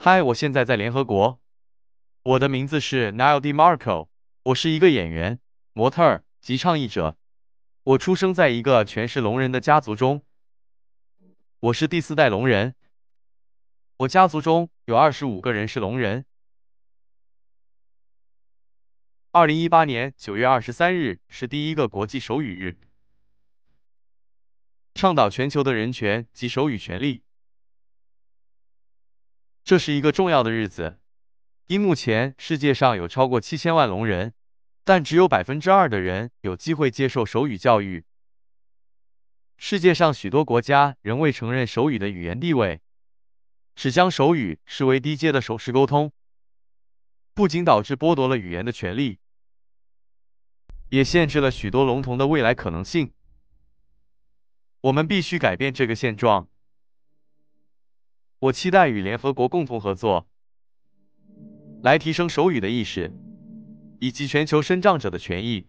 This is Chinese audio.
嗨，我现在在联合国。我的名字是 Nile DiMarco，我是一个演员、模特儿及倡议者。我出生在一个全是聋人的家族中，我是第4代聋人。我家族中有25个人是聋人。2018年9月23日是第一个国际手语日，倡导全球的人权及手语权利。这是一个重要的日子，因目前世界上有超过7000万聋人，但只有2%的人有机会接受手语教育。世界上许多国家仍未承认手语的语言地位，只将手语视为低阶的手势沟通，不仅导致剥夺了语言的权利，也限制了许多聋童的未来可能性。我们必须改变这个现状。我期待与联合国共同合作，来提升手语的意识，以及全球身障者的权益。